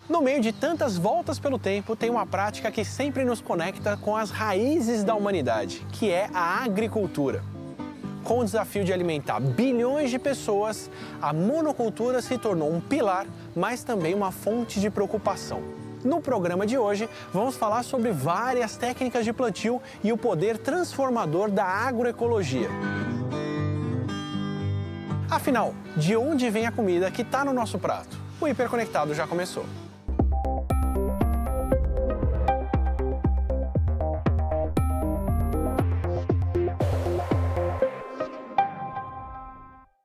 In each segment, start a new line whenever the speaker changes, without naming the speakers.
No meio de tantas voltas pelo tempo, tem uma prática que sempre nos conecta com as raízes da humanidade, que é a agricultura. Com o desafio de alimentar bilhões de pessoas, a monocultura se tornou um pilar, mas também uma fonte de preocupação. No programa de hoje, vamos falar sobre várias técnicas de plantio e o poder transformador da agroecologia. Afinal, de onde vem a comida que está no nosso prato? O Hiperconectado já começou.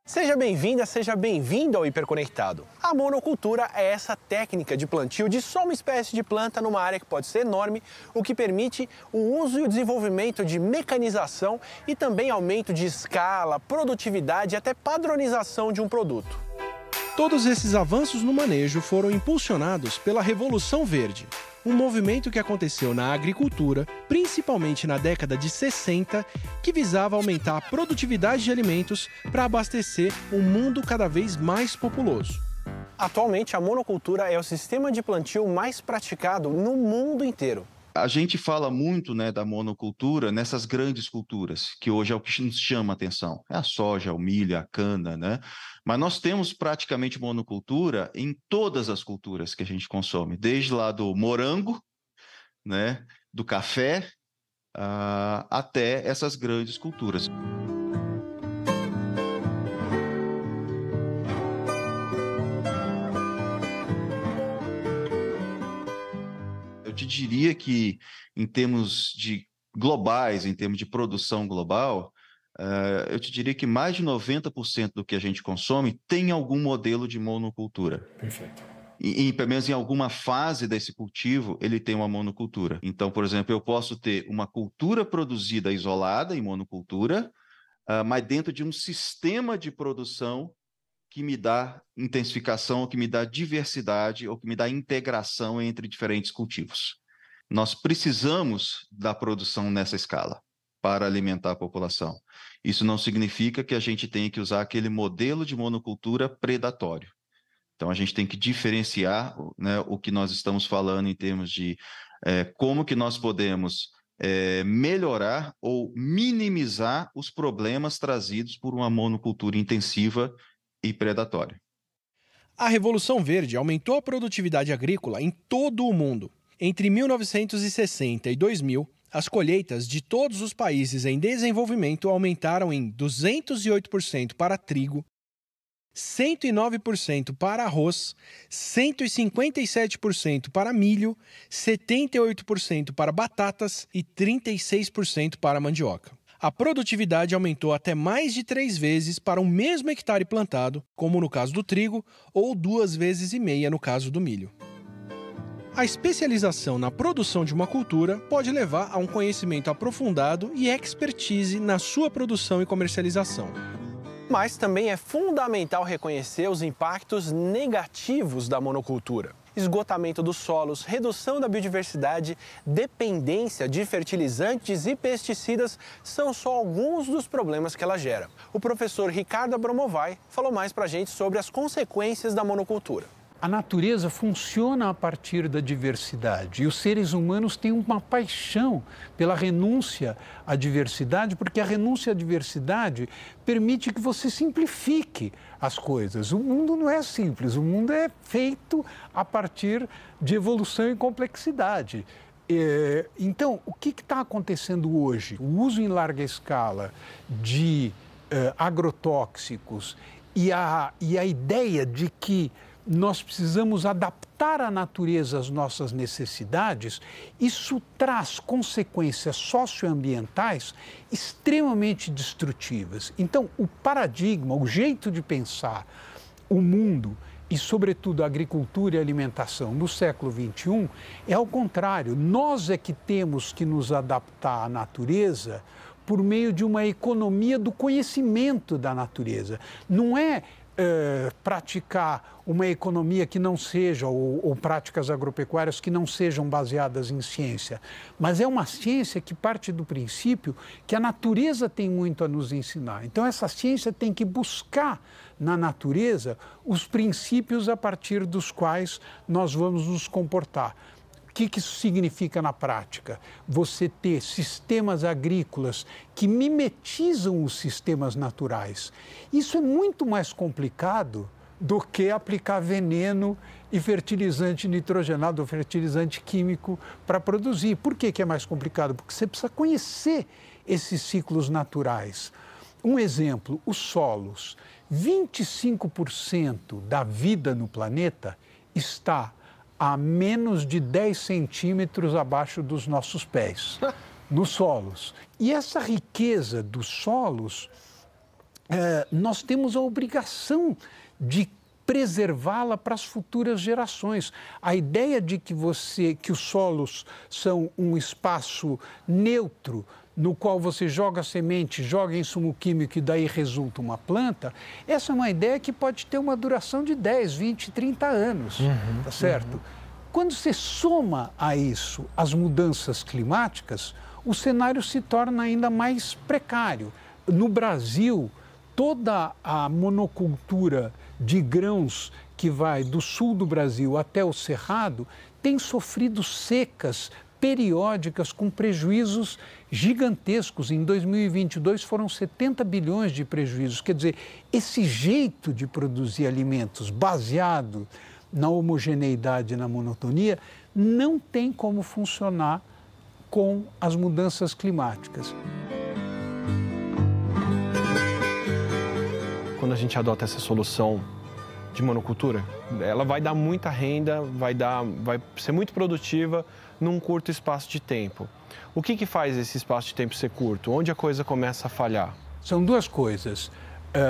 Seja bem-vinda, seja bem-vindo ao Hiperconectado. A monocultura é essa técnica de plantio de só uma espécie de planta numa área que pode ser enorme, o que permite o uso e o desenvolvimento de mecanização e também aumento de escala, produtividade e até padronização de um produto. Todos esses avanços no manejo foram impulsionados pela Revolução Verde, um movimento que aconteceu na agricultura, principalmente na década de 60, que visava aumentar a produtividade de alimentos para abastecer um mundo cada vez mais populoso. Atualmente, a monocultura é o sistema de plantio mais praticado no mundo inteiro.
A gente fala muito, da monocultura nessas grandes culturas, que hoje é o que nos chama a atenção. É a soja, o milho, a cana, Mas nós temos praticamente monocultura em todas as culturas que a gente consome, desde lá do morango, do café, até essas grandes culturas. Eu te diria que, em termos de globais, em termos de produção global, eu te diria que mais de 90% do que a gente consome tem algum modelo de monocultura.
Perfeito.
E pelo menos em alguma fase desse cultivo, ele tem uma monocultura. Então, por exemplo, eu posso ter uma cultura produzida isolada em monocultura, mas dentro de um sistema de produção que me dá intensificação, ou que me dá diversidade, ou que me dá integração entre diferentes cultivos. Nós precisamos da produção nessa escala para alimentar a população. Isso não significa que a gente tenha que usar aquele modelo de monocultura predatório. Então, a gente tem que diferenciar o que nós estamos falando em termos de como que nós podemos melhorar ou minimizar os problemas trazidos por uma monocultura intensiva e predatória.
A Revolução Verde aumentou a produtividade agrícola em todo o mundo. Entre 1960 e 2000, as colheitas de todos os países em desenvolvimento aumentaram em 208% para trigo, 109% para arroz, 157% para milho, 78% para batatas e 36% para mandioca. A produtividade aumentou até mais de 3 vezes para o mesmo hectare plantado, como no caso do trigo, ou 2,5 vezes no caso do milho. A especialização na produção de uma cultura pode levar a um conhecimento aprofundado e expertise na sua produção e comercialização. Mas também é fundamental reconhecer os impactos negativos da monocultura. Esgotamento dos solos, redução da biodiversidade, dependência de fertilizantes e pesticidas são só alguns dos problemas que ela gera. O professor Ricardo Abramovay falou mais pra gente sobre as consequências da monocultura.
A natureza funciona a partir da diversidade e os seres humanos têm uma paixão pela renúncia à diversidade, porque a renúncia à diversidade permite que você simplifique as coisas. O mundo não é simples, o mundo é feito a partir de evolução e complexidade. Então, o que está acontecendo hoje? O uso em larga escala de agrotóxicos e a ideia de que nós precisamos adaptar a natureza às nossas necessidades, isso traz consequências socioambientais extremamente destrutivas. Então, o paradigma, o jeito de pensar o mundo e, sobretudo, a agricultura e a alimentação no século XXI é ao contrário. Nós é que temos que nos adaptar à natureza por meio de uma economia do conhecimento da natureza. Não é praticar uma economia que não seja, ou práticas agropecuárias que não sejam baseadas em ciência, mas é uma ciência que parte do princípio que a natureza tem muito a nos ensinar. Então, essa ciência tem que buscar na natureza os princípios a partir dos quais nós vamos nos comportar. O que isso significa na prática? Você ter sistemas agrícolas que mimetizam os sistemas naturais. Isso é muito mais complicado do que aplicar veneno e fertilizante nitrogenado ou fertilizante químico para produzir. Por que é mais complicado? Porque você precisa conhecer esses ciclos naturais. Um exemplo, os solos. 25% da vida no planeta está a menos de 10 centímetros abaixo dos nossos pés, nos solos. E essa riqueza dos solos, nós temos a obrigação de preservá-la para as futuras gerações. A ideia de que os solos são um espaço neutro, no qual você joga semente, joga insumo químico e daí resulta uma planta, essa é uma ideia que pode ter uma duração de 10, 20, 30 anos, tá certo? Quando você soma a isso as mudanças climáticas, o cenário se torna ainda mais precário. No Brasil, toda a monocultura de grãos que vai do sul do Brasil até o Cerrado tem sofrido secas periódicas com prejuízos gigantescos. Em 2022 foram 70 bilhões de prejuízos. Quer dizer, esse jeito de produzir alimentos baseado na homogeneidade e na monotonia não tem como funcionar com as mudanças climáticas.
Quando a gente adota essa solução de monocultura, ela vai dar muita renda, vai ser muito produtiva num curto espaço de tempo. O que faz esse espaço de tempo ser curto? Onde a coisa começa a falhar?
São duas coisas.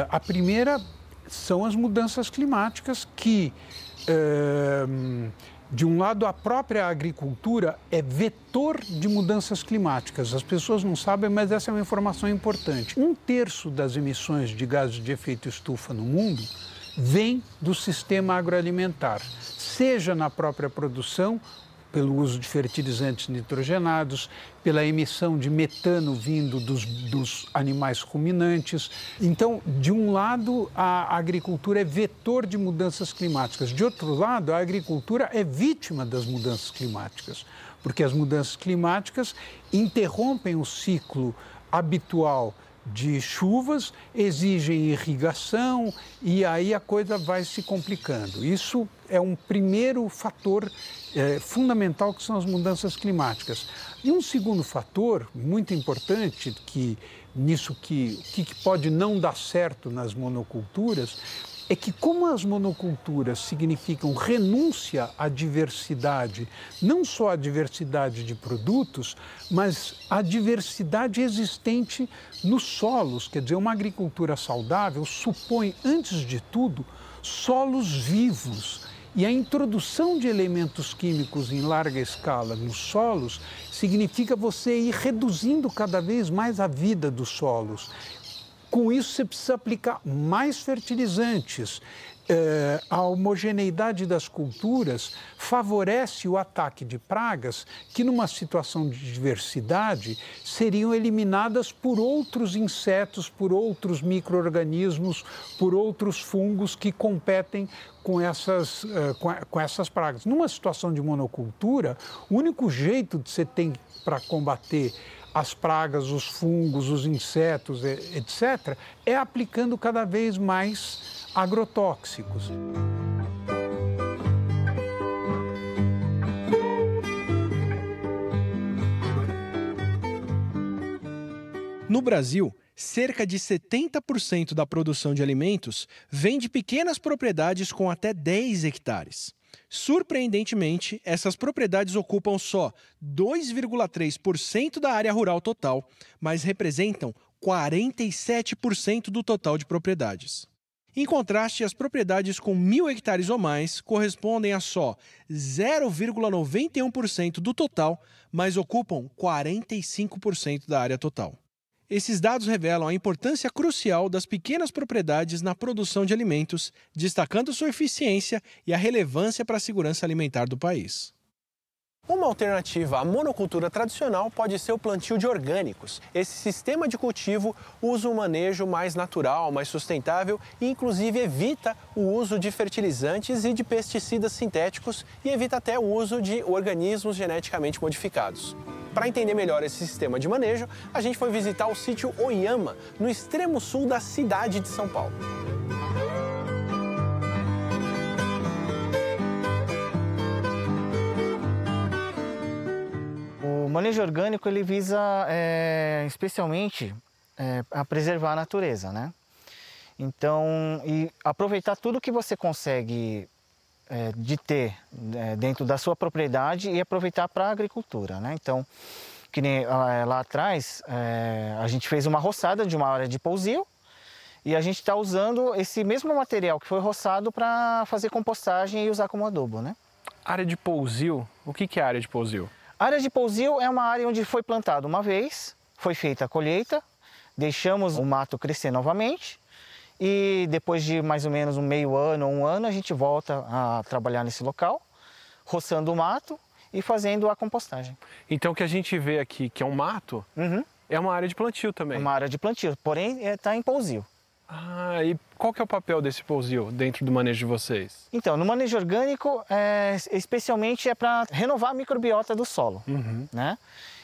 A primeira são as mudanças climáticas que, de um lado, a própria agricultura é vetor de mudanças climáticas. As pessoas não sabem, mas essa é uma informação importante. 1/3 das emissões de gases de efeito estufa no mundo vem do sistema agroalimentar, seja na própria produção, pelo uso de fertilizantes nitrogenados, pela emissão de metano vindo dos animais ruminantes. Então, de um lado, a agricultura é vetor de mudanças climáticas. De outro lado, a agricultura é vítima das mudanças climáticas, porque as mudanças climáticas interrompem o ciclo habitual de chuvas, exigem irrigação e aí a coisa vai se complicando. Isso é um primeiro fator fundamental, que são as mudanças climáticas. E um segundo fator muito importante, que pode não dar certo nas monoculturas, é que como as monoculturas significam renúncia à diversidade, não só à diversidade de produtos, mas à diversidade existente nos solos. Quer dizer, uma agricultura saudável supõe, antes de tudo, solos vivos. E a introdução de elementos químicos em larga escala nos solos significa você ir reduzindo cada vez mais a vida dos solos. Com isso, você precisa aplicar mais fertilizantes. A homogeneidade das culturas favorece o ataque de pragas que, numa situação de diversidade, seriam eliminadas por outros insetos, por outros micro-organismos, por outros fungos que competem com essas pragas. Numa situação de monocultura, o único jeito que você tem para combater as pragas, os fungos, os insetos, etc., é aplicando cada vez mais agrotóxicos.
No Brasil, cerca de 70% da produção de alimentos vem de pequenas propriedades com até 10 hectares. Surpreendentemente, essas propriedades ocupam só 2,3% da área rural total, mas representam 47% do total de propriedades. Em contraste, as propriedades com 1.000 hectares ou mais correspondem a só 0,91% do total, mas ocupam 45% da área total. Esses dados revelam a importância crucial das pequenas propriedades na produção de alimentos, destacando sua eficiência e a relevância para a segurança alimentar do país. Uma alternativa à monocultura tradicional pode ser o plantio de orgânicos. Esse sistema de cultivo usa um manejo mais natural, mais sustentável e, inclusive, evita o uso de fertilizantes e de pesticidas sintéticos e evita até o uso de organismos geneticamente modificados. Para entender melhor esse sistema de manejo, a gente foi visitar o sítio Oyama, no extremo sul da cidade de São Paulo.
O manejo orgânico ele visa especialmente a preservar a natureza, né? Então, e aproveitar tudo que você consegue de ter dentro da sua propriedade e aproveitar para a agricultura, né? Então, que nem lá atrás, a gente fez uma roçada de uma área de pousio e a gente está usando esse mesmo material que foi roçado para fazer compostagem e usar como adubo, né?
Área de pousio? O que é área de pousio?
A área de pousio é uma área onde foi plantado uma vez, foi feita a colheita, deixamos o mato crescer novamente e depois de mais ou menos um meio ano ou um ano a gente volta a trabalhar nesse local, roçando o mato e fazendo a compostagem.
Então o que a gente vê aqui, que é um mato, é uma área de plantio também?
É uma área de plantio, porém está em pousio.
Ah, e qual que é o papel desse pousio dentro do manejo de vocês?
Então, no manejo orgânico, especialmente é para renovar a microbiota do solo, né?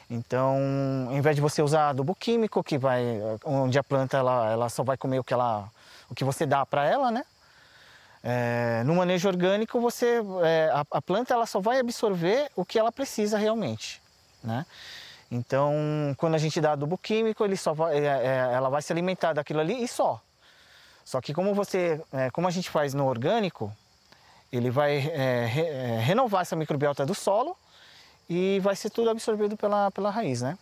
Então, ao invés de você usar adubo químico, onde a planta ela só vai comer o que você dá para ela, né? No manejo orgânico, a planta ela só vai absorver o que ela precisa realmente, né? Então, quando a gente dá adubo químico, ela vai se alimentar daquilo ali e só. Só que como a gente faz no orgânico, ele vai renovar essa microbiota do solo e vai ser tudo absorvido pela raiz, né?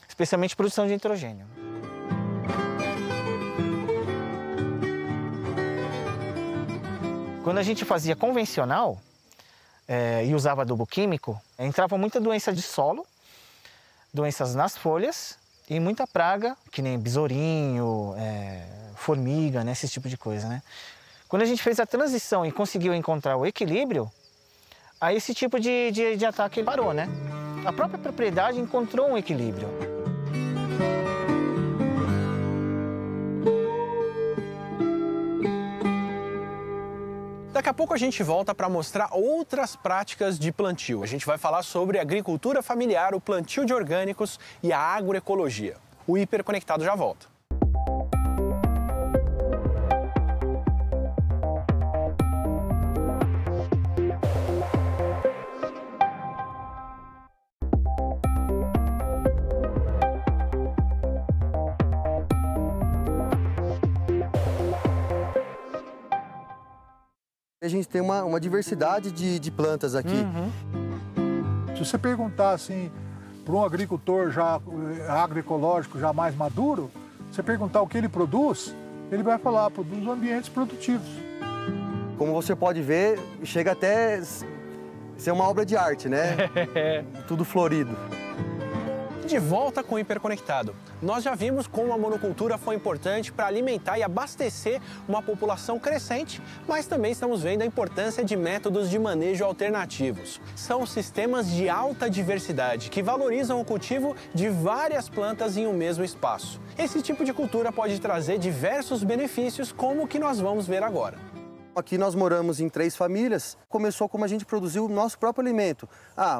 Especialmente produção de nitrogênio. Quando a gente fazia convencional e usava adubo químico, entrava muita doença de solo, doenças nas folhas e muita praga, que nem besourinho, formiga, né, esse tipo de coisa, né? Quando a gente fez a transição e conseguiu encontrar o equilíbrio, aí esse tipo de ataque parou, né? A própria propriedade encontrou um equilíbrio.
Daqui a pouco a gente volta para mostrar outras práticas de plantio. A gente vai falar sobre agricultura familiar, o plantio de orgânicos e a agroecologia. O Hiperconectado já volta.
A gente tem uma diversidade de plantas aqui.
Se você perguntar assim para um agricultor já agroecológico, já mais maduro, você perguntar o que ele produz, ele vai falar, produz ambientes produtivos.
Como você pode ver, chega até ser uma obra de arte, né? Tudo florido.
De volta com o Hiperconectado. Nós já vimos como a monocultura foi importante para alimentar e abastecer uma população crescente, mas também estamos vendo a importância de métodos de manejo alternativos. São sistemas de alta diversidade que valorizam o cultivo de várias plantas em um mesmo espaço. Esse tipo de cultura pode trazer diversos benefícios, como o que nós vamos ver agora.
Aqui nós moramos em 3 famílias. Começou como a gente produziu o nosso próprio alimento.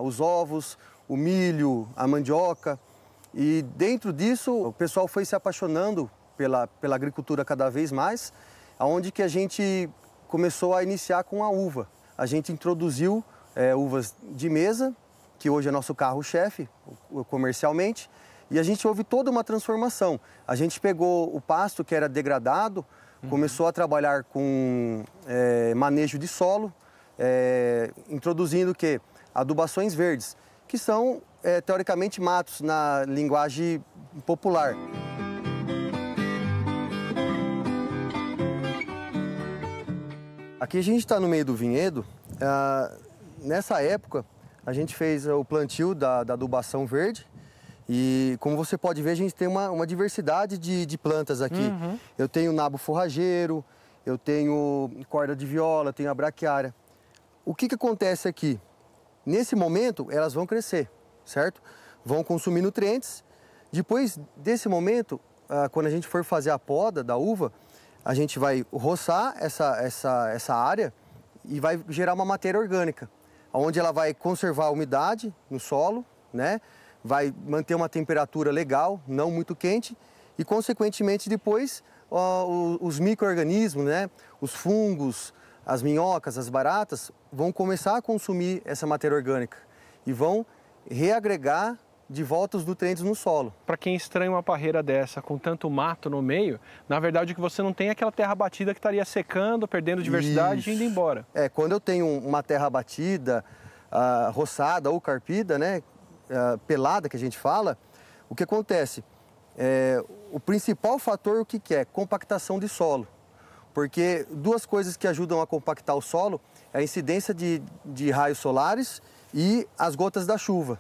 Os ovos, o milho, a mandioca. E dentro disso, o pessoal foi se apaixonando pela agricultura cada vez mais, aonde que a gente começou a iniciar com a uva. A gente introduziu uvas de mesa, que hoje é nosso carro-chefe comercialmente, e a gente houve toda uma transformação. A gente pegou o pasto que era degradado, começou a trabalhar com manejo de solo, introduzindo o quê? Adubações verdes, que são, teoricamente, matos na linguagem popular. Aqui a gente está no meio do vinhedo. Nessa época, a gente fez o plantio da adubação verde E como você pode ver, a gente tem uma diversidade de plantas aqui. Eu tenho nabo forrageiro, eu tenho corda de viola, tenho a braquiária. O que acontece aqui? Nesse momento, elas vão crescer, certo? Vão consumir nutrientes. Depois desse momento, quando a gente for fazer a poda da uva, a gente vai roçar essa área e vai gerar uma matéria orgânica, onde ela vai conservar a umidade no solo, né? Vai manter uma temperatura legal, não muito quente, e consequentemente depois os micro-organismos, né? Os fungos, as minhocas, as baratas, vão começar a consumir essa matéria orgânica e vão reagregar de volta os nutrientes no solo.
Para quem estranha uma parreira dessa com tanto mato no meio, na verdade o que você não tem é aquela terra batida que estaria secando, perdendo diversidade e indo embora.
Quando eu tenho uma terra batida, roçada ou carpida, né, pelada que a gente fala, o que acontece? O principal fator o que é? Compactação de solo. Porque duas coisas que ajudam a compactar o solo é a incidência de raios solares e as gotas da chuva.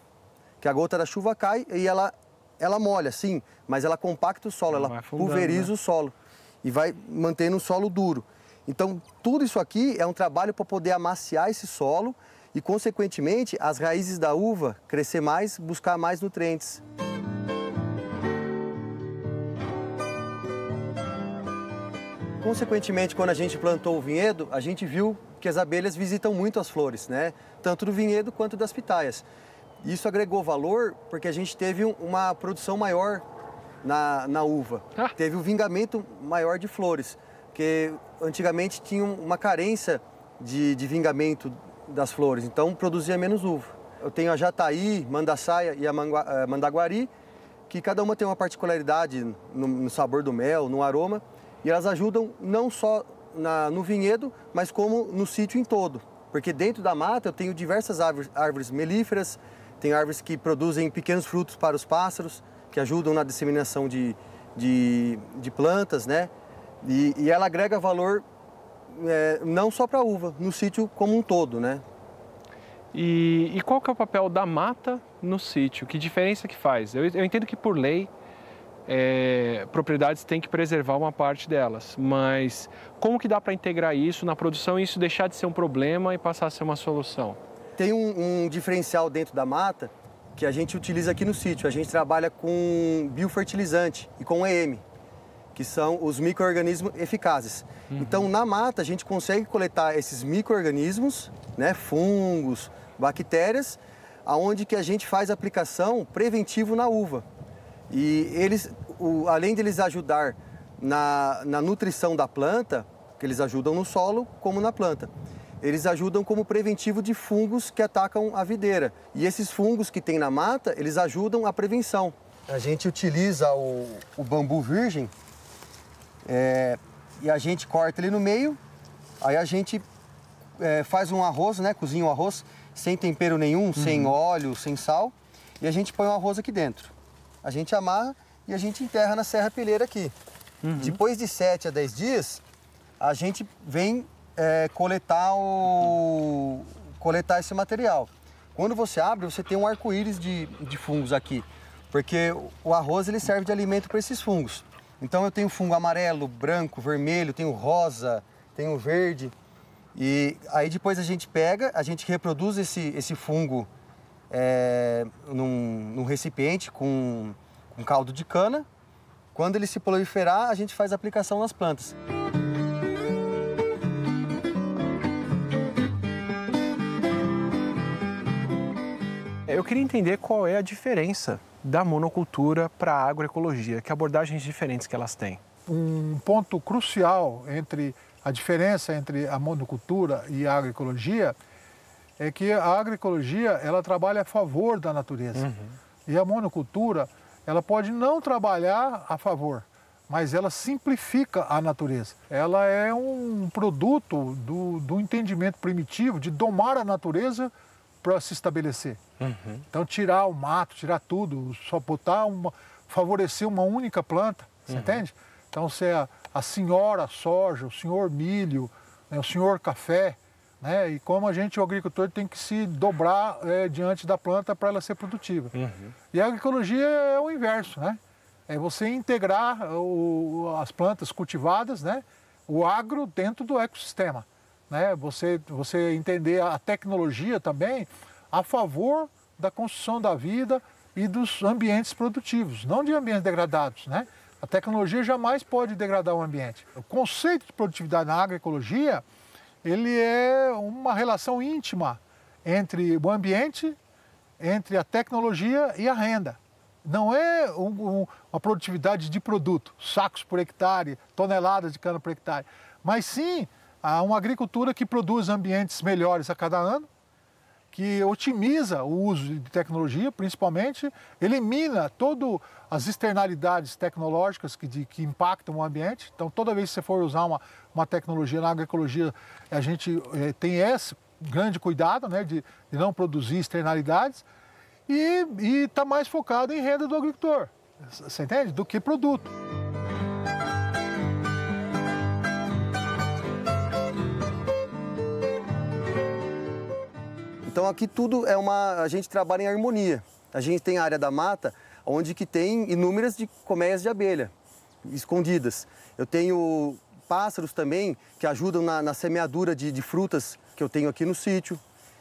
Que a gota da chuva cai e ela molha, sim, mas ela compacta o solo, ela pulveriza, né, o solo e vai mantendo o solo duro. Então, tudo isso aqui é um trabalho para poder amaciar esse solo e, consequentemente, as raízes da uva crescer mais, buscar mais nutrientes. Consequentemente, quando a gente plantou o vinhedo, a gente viu que as abelhas visitam muito as flores, né? Tanto do vinhedo quanto das pitaias. Isso agregou valor porque a gente teve uma produção maior na uva. Teve um vingamento maior de flores, porque antigamente tinha uma carência de vingamento das flores, então produzia menos uva. Eu tenho a jataí, mandaçaia e a mandaguari, que cada uma tem uma particularidade no sabor do mel, no aroma, e elas ajudam não só no vinhedo, mas como no sítio em todo. Porque dentro da mata eu tenho diversas árvores melíferas, tem árvores que produzem pequenos frutos para os pássaros, que ajudam na disseminação de plantas, né? E ela agrega valor não só para a uva, no sítio como um todo, né?
E qual que é o papel da mata no sítio? Que diferença que faz? Eu entendo que por lei propriedades têm que preservar uma parte delas, mas como que dá para integrar isso na produção e isso deixar de ser um problema e passar a ser uma solução?
Tem um diferencial dentro da mata que a gente utiliza aqui no sítio. A gente trabalha com biofertilizante e com EM, que são os micro-organismos eficazes. Então, na mata, a gente consegue coletar esses micro-organismos, né, fungos, bactérias, aonde que a gente faz aplicação preventivo na uva. E eles, além de eles ajudar na nutrição da planta, que eles ajudam no solo como na planta, eles ajudam como preventivo de fungos que atacam a videira. E esses fungos que tem na mata, eles ajudam a prevenção. A gente utiliza o bambu virgem e a gente corta ele no meio, aí a gente faz um arroz, né, cozinha um arroz sem tempero nenhum, sem óleo, sem sal, e a gente põe o arroz aqui dentro. A gente amarra e a gente enterra na serrapilheira aqui. Depois de 7 a 10 dias, a gente vem coletar esse material. Quando você abre, você tem um arco-íris de fungos aqui, porque o arroz ele serve de alimento para esses fungos. Então eu tenho fungo amarelo, branco, vermelho, tenho rosa, tenho verde. E aí depois a gente pega, a gente reproduz esse fungo num recipiente com caldo de cana. Quando ele se proliferar, a gente faz a aplicação nas plantas.
Eu queria entender qual é a diferença da monocultura para a agroecologia, que abordagens diferentes que elas têm.
Um ponto crucial entre a diferença entre a monocultura e a agroecologia é que a agroecologia ela trabalha a favor da natureza. E a monocultura ela pode não trabalhar a favor, mas ela simplifica a natureza. Ela é um produto do entendimento primitivo de domar a natureza para se estabelecer. Então tirar o mato, tirar tudo, só botar favorecer uma única planta, você entende? Então se a senhora soja, o senhor milho, né, o senhor café, né? E como o agricultor tem que se dobrar diante da planta para ela ser produtiva. E a agroecologia é o inverso, né? É você integrar as plantas cultivadas, né? O agro dentro do ecossistema, né? Você entender a tecnologia também a favor da construção da vida e dos ambientes produtivos, não de ambientes degradados, né? A tecnologia jamais pode degradar o ambiente. O conceito de produtividade na agroecologia, ele é uma relação íntima entre o ambiente, entre a tecnologia e a renda. Não é uma produtividade de produto, sacos por hectare, toneladas de cana por hectare, mas sim uma agricultura que produz ambientes melhores a cada ano, que otimiza o uso de tecnologia, principalmente, elimina todas as externalidades tecnológicas que impactam o ambiente. Então, toda vez que você for usar uma tecnologia na agroecologia, a gente tem esse grande cuidado, né, de não produzir externalidades e está mais focado em renda do agricultor, você entende? Do que produto.
Então aqui tudo a gente trabalha em harmonia. A gente tem a área da mata, onde que tem inúmeras colmeias de abelha escondidas. Eu tenho pássaros também que ajudam na semeadura de frutas que eu tenho aqui no sítio.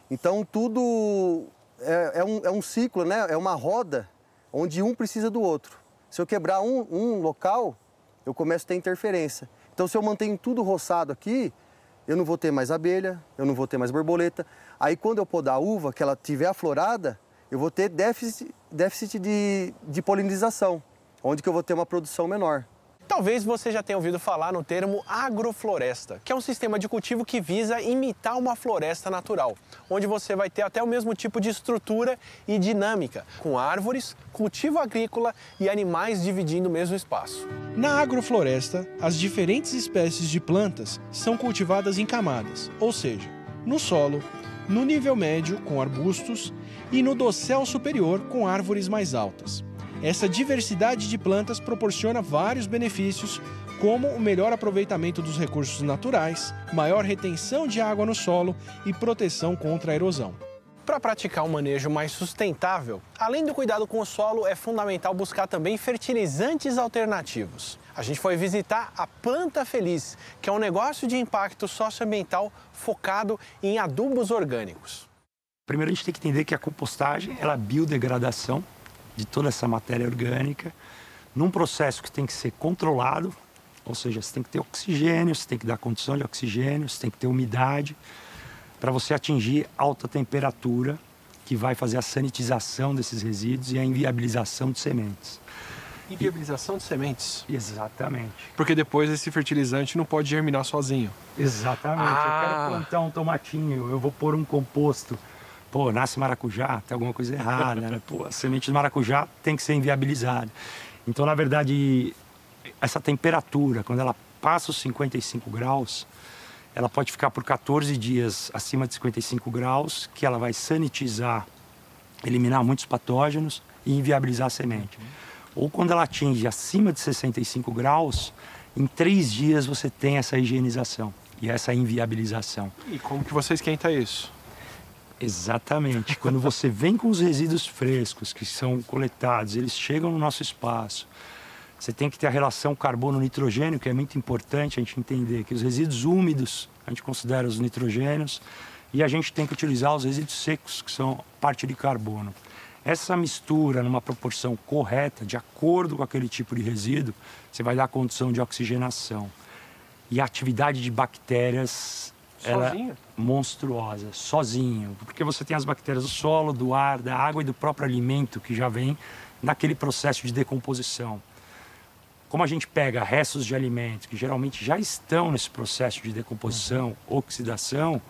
Então tudo é um ciclo, né? É uma roda onde um precisa do outro. Se eu quebrar um local, eu começo a ter interferência. Então se eu mantenho tudo roçado aqui, eu não vou ter mais abelha, eu não vou ter mais borboleta. Aí quando eu podar a uva, que ela estiver aflorada, eu vou ter déficit de polinização, onde que eu vou ter uma produção menor.
Talvez você já tenha ouvido falar no termo agrofloresta, que é um sistema de cultivo que visa imitar uma floresta natural, onde você vai ter até o mesmo tipo de estrutura e dinâmica, com árvores, cultivo agrícola e animais dividindo o mesmo espaço. Na agrofloresta, as diferentes espécies de plantas são cultivadas em camadas, ou seja, no solo, no nível médio, com arbustos, e no dossel superior, com árvores mais altas. Essa diversidade de plantas proporciona vários benefícios, como o melhor aproveitamento dos recursos naturais, maior retenção de água no solo e proteção contra a erosão. Para praticar um manejo mais sustentável, além do cuidado com o solo, é fundamental buscar também fertilizantes alternativos. A gente foi visitar a Planta Feliz, que é um negócio de impacto socioambiental focado em adubos orgânicos.
Primeiro a gente tem que entender que a compostagem é a biodegradação de toda essa matéria orgânica, num processo que tem que ser controlado, ou seja, você tem que ter oxigênio, você tem que dar condição de oxigênio, você tem que ter umidade, para você atingir alta temperatura, que vai fazer a sanitização desses resíduos e a inviabilização de sementes.
Inviabilização de sementes?
Exatamente.
Porque depois esse fertilizante não pode germinar sozinho.
Exatamente. Eu quero plantar um tomatinho, eu vou pôr um composto. Pô, nasce maracujá, tem alguma coisa errada, né? Pô, a semente de maracujá tem que ser inviabilizada. Então, na verdade, essa temperatura, quando ela passa os 55 graus, ela pode ficar por 14 dias acima de 55 graus, que ela vai sanitizar, eliminar muitos patógenos e inviabilizar a semente. Ou quando ela atinge acima de 65 graus, em 3 dias você tem essa higienização e essa inviabilização.
E como que você esquenta isso?
Exatamente. Quando você vem com os resíduos frescos que são coletados, eles chegam no nosso espaço. Você tem que ter a relação carbono-nitrogênio, que é muito importante a gente entender que os resíduos úmidos, a gente considera os nitrogênios, e a gente tem que utilizar os resíduos secos, que são parte de carbono. Essa mistura numa proporção correta, de acordo com aquele tipo de resíduo, você vai dar condição de oxigenação. E a atividade de bactérias...
Sozinho?
Ela é monstruosa, sozinho. Porque você tem as bactérias do solo, do ar, da água e do próprio alimento que já vem naquele processo de decomposição. Como a gente pega restos de alimentos que geralmente já estão nesse processo de decomposição, oxidação,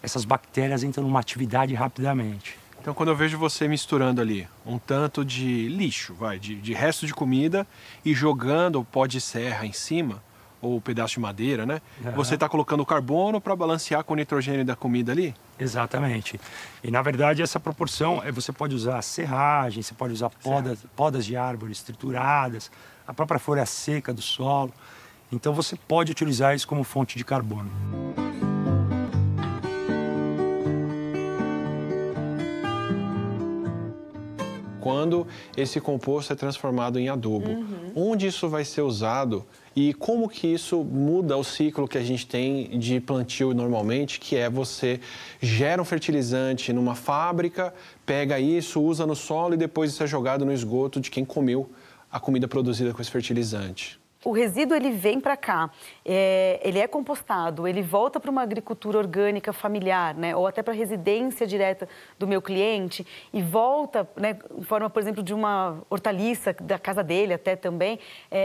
essas bactérias entram numa atividade rapidamente.
Então, quando eu vejo você misturando ali um tanto de lixo, de resto de comida e jogando o pó de serra em cima, ou pedaço de madeira, né? Você está colocando o carbono para balancear com o nitrogênio da comida ali?
Exatamente. E, na verdade, essa proporção, você pode usar serragem, você pode usar podas de árvores trituradas, a própria folha seca do solo. Então, você pode utilizar isso como fonte de carbono.
quando esse composto é transformado em adubo. Onde isso vai ser usado e como que isso muda o ciclo que a gente tem de plantio normalmente, que é você gera um fertilizante numa fábrica, pega isso, usa no solo e depois isso é jogado no esgoto de quem comeu a comida produzida com esse fertilizante.
O resíduo ele vem para cá, ele é compostado, ele volta para uma agricultura orgânica familiar, né? Ou até para a residência direta do meu cliente e volta, né, em forma, por exemplo, de uma hortaliça da casa dele até também.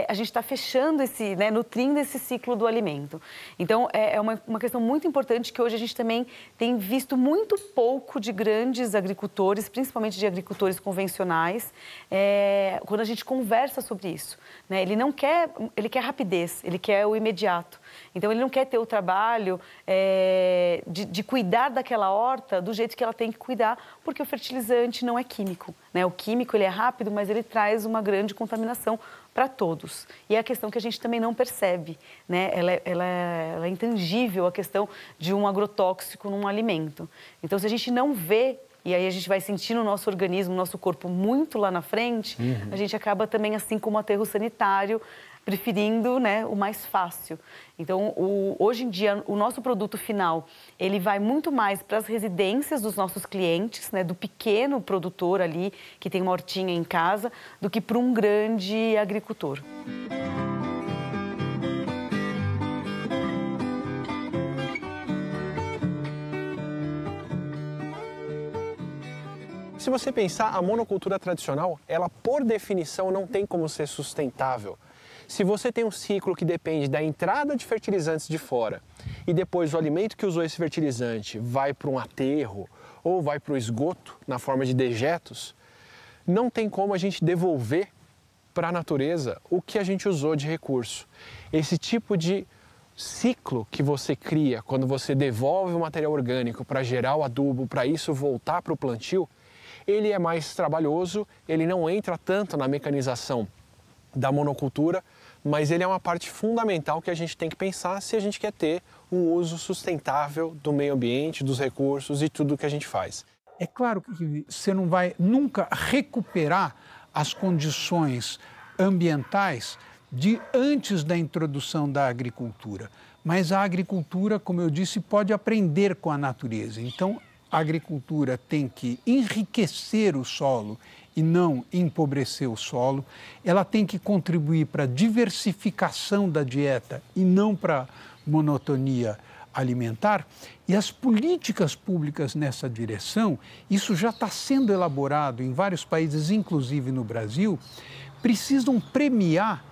A gente está fechando né, nutrindo esse ciclo do alimento. Então, é uma questão muito importante que hoje a gente também tem visto muito pouco de grandes agricultores, principalmente de agricultores convencionais, quando a gente conversa sobre isso, né? Ele quer rapidez, ele quer o imediato. Então, ele não quer ter o trabalho de cuidar daquela horta do jeito que ela tem que cuidar, porque o fertilizante não é químico, né? O químico, ele é rápido, mas ele traz uma grande contaminação para todos. E é a questão que a gente também não percebe, né? Ela é intangível, a questão de um agrotóxico num alimento. Então, se a gente não vê, e aí a gente vai sentir no nosso organismo, no nosso corpo muito lá na frente, a gente acaba também, assim como o aterro sanitário, preferindo, né, o mais fácil. Então, hoje em dia, o nosso produto final, ele vai muito mais para as residências dos nossos clientes, né, do pequeno produtor ali, que tem uma hortinha em casa, do que para um grande agricultor.
Se você pensar, a monocultura tradicional, ela, por definição, não tem como ser sustentável. Se você tem um ciclo que depende da entrada de fertilizantes de fora e depois o alimento que usou esse fertilizante vai para um aterro ou vai para o esgoto na forma de dejetos, não tem como a gente devolver para a natureza o que a gente usou de recurso. Esse tipo de ciclo que você cria quando você devolve o material orgânico para gerar o adubo, para isso voltar para o plantio, ele é mais trabalhoso, ele não entra tanto na mecanização da monocultura, mas ele é uma parte fundamental que a gente tem que pensar se a gente quer ter um uso sustentável do meio ambiente, dos recursos e tudo que a gente faz.
É claro que você não vai nunca recuperar as condições ambientais de antes da introdução da agricultura, mas a agricultura, como eu disse, pode aprender com a natureza. Então, a agricultura tem que enriquecer o solo e não empobrecer o solo. Ela tem que contribuir para a diversificação da dieta e não para a monotonia alimentar. E as políticas públicas nessa direção, isso já está sendo elaborado em vários países, inclusive no Brasil, precisam premiar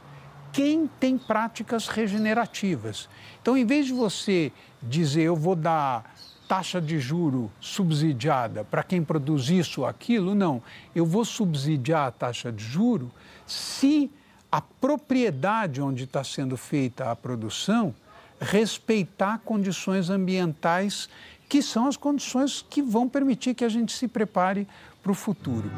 quem tem práticas regenerativas. Então, em vez de você dizer, eu vou dar taxa de juro subsidiada para quem produz isso ou aquilo, não. Eu vou subsidiar a taxa de juro se a propriedade onde está sendo feita a produção respeitar condições ambientais que são as condições que vão permitir que a gente se prepare para o futuro.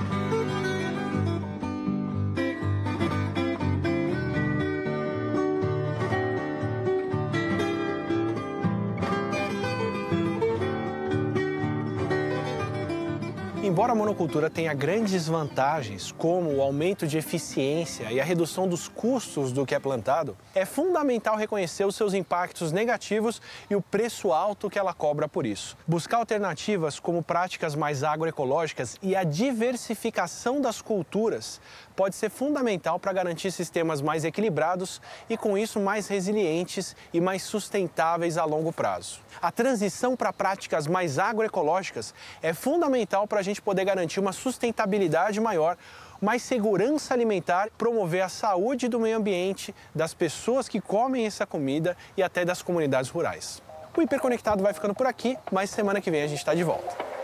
Embora a monocultura tenha grandes vantagens, como o aumento de eficiência e a redução dos custos do que é plantado, é fundamental reconhecer os seus impactos negativos e o preço alto que ela cobra por isso. Buscar alternativas como práticas mais agroecológicas e a diversificação das culturas pode ser fundamental para garantir sistemas mais equilibrados e, com isso, mais resilientes e mais sustentáveis a longo prazo. A transição para práticas mais agroecológicas é fundamental para a gente poder garantir uma sustentabilidade maior, mais segurança alimentar, promover a saúde do meio ambiente, das pessoas que comem essa comida e até das comunidades rurais. O Hiperconectado vai ficando por aqui, mas semana que vem a gente está de volta.